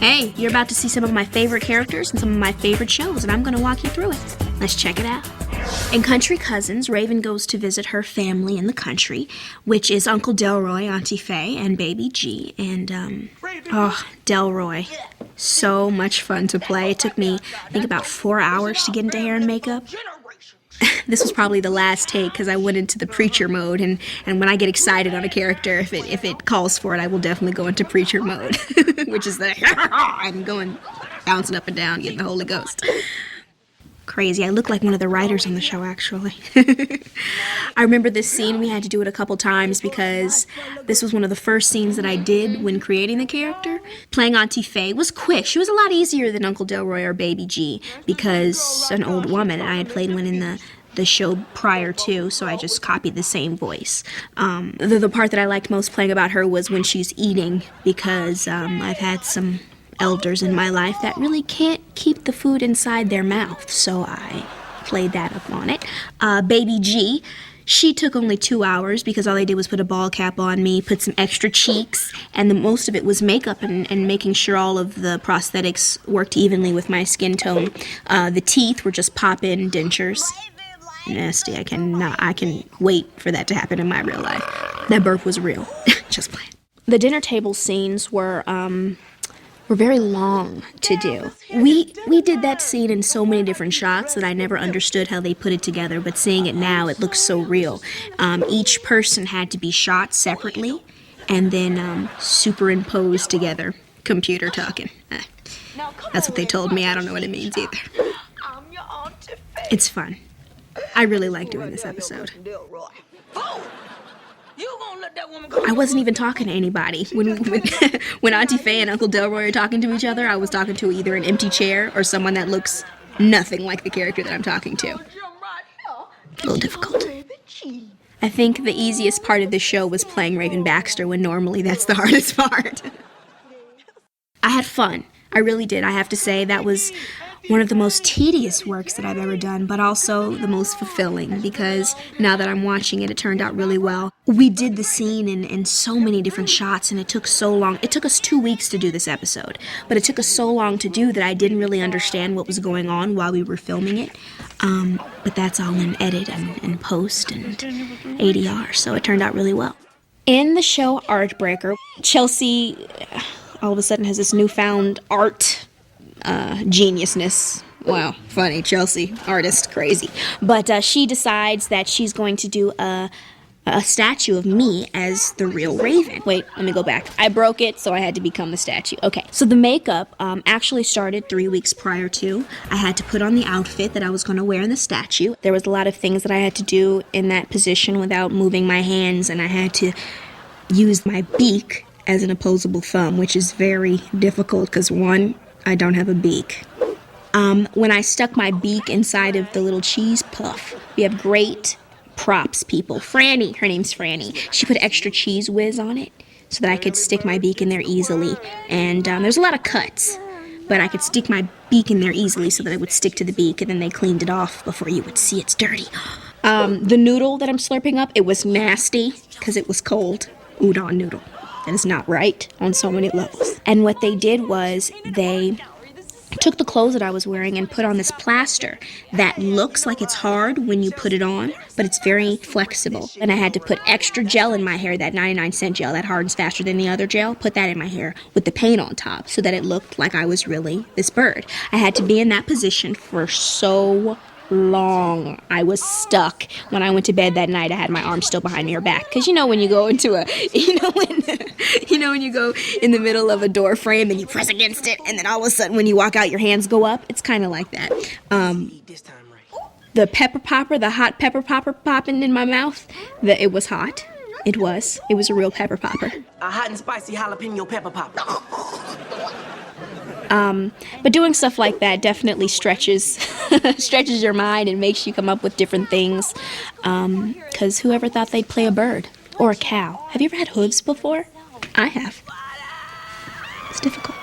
Hey, you're about to see some of my favorite characters and some of my favorite shows, and I'm going to walk you through it. Let's check it out. In Country Cousins, Raven goes to visit her family in the country, which is Uncle Delroy, Auntie Faye, and Baby G. And, Delroy. So much fun to play. It took me, I think, about 4 hours to get into hair and makeup. This was probably the last take because I went into the preacher mode, and when I get excited on a character, if it calls for it, I will definitely go into preacher mode, which is the I'm going bouncing up and down, getting the Holy Ghost. Crazy. I look like one of the writers on the show, actually. I remember this scene. We had to do it a couple times because this was one of the first scenes that I did when creating the character. Playing Auntie Faye was quick. She was a lot easier than Uncle Delroy or Baby G because an old woman, and I had played one in the show prior to, so I just copied the same voice. The part that I liked most playing about her was when she's eating, because I've had some elders in my life that really can't keep the food inside their mouth, so I played that up on it. Baby G, she took only 2 hours because all they did was put a ball cap on me, put some extra cheeks, and the most of it was makeup and making sure all of the prosthetics worked evenly with my skin tone. The teeth were just pop-in dentures. Nasty. I can wait for that to happen in my real life. That burp was real. Just playing. The dinner table scenes were very long to do. We did that scene in so many different shots that I never understood how they put it together, but seeing it now, it looks so real. Each person had to be shot separately and then superimposed together. Computer talking. That's what they told me. I don't know what it means either. It's fun. I really like doing this episode. I wasn't even talking to anybody. When Auntie Faye and Uncle Delroy are talking to each other, I was talking to either an empty chair or someone that looks nothing like the character that I'm talking to. A little difficult. I think the easiest part of the show was playing Raven Baxter, when normally that's the hardest part. I had fun. I really did. I have to say that was one of the most tedious works that I've ever done, but also the most fulfilling, because now that I'm watching it, it turned out really well. We did the scene in so many different shots, and it took so long. It took us 2 weeks to do this episode, but it took us so long to do that I didn't really understand what was going on while we were filming it. But that's all in edit and post and ADR, so it turned out really well. In the show Artbreaker, Chelsea all of a sudden has this newfound art geniusness. Wow, funny. Chelsea, artist, crazy. But she decides that she's going to do a statue of me as the real Raven. Wait, let me go back. I broke it, so I had to become the statue. Okay, so the makeup actually started 3 weeks prior to. I had to put on the outfit that I was going to wear in the statue. There was a lot of things that I had to do in that position without moving my hands, and I had to use my beak as an opposable thumb, which is very difficult because, one, I don't have a beak. When I stuck my beak inside of the little cheese puff, we have great props people. Franny, her name's Franny. She put extra cheese whiz on it so that I could stick my beak in there easily. And there's a lot of cuts, but I could stick my beak in there easily so that it would stick to the beak, and then they cleaned it off before you would see it's dirty. The noodle that I'm slurping up, it was nasty because it was cold. Udon noodle. That is not right on so many levels. And what they did was they took the clothes that I was wearing and put on this plaster that looks like it's hard when you put it on, but it's very flexible. And I had to put extra gel in my hair, that 99-cent gel that hardens faster than the other gel, put that in my hair with the paint on top so that it looked like I was really this bird. I had to be in that position for so long. I was stuck. When I went to bed that night, I had my arm still behind your back. Because when you go into when you go in the middle of a door frame and you press against it, and then all of a sudden when you walk out, your hands go up. It's kind of like that. The pepper popper, the hot pepper popper popping in my mouth, it was hot. It was a real pepper popper. A hot and spicy jalapeno pepper popper. But doing stuff like that definitely stretches your mind and makes you come up with different things. Because whoever thought they'd play a bird or a cow? Have you ever had hooves before? I have. It's difficult.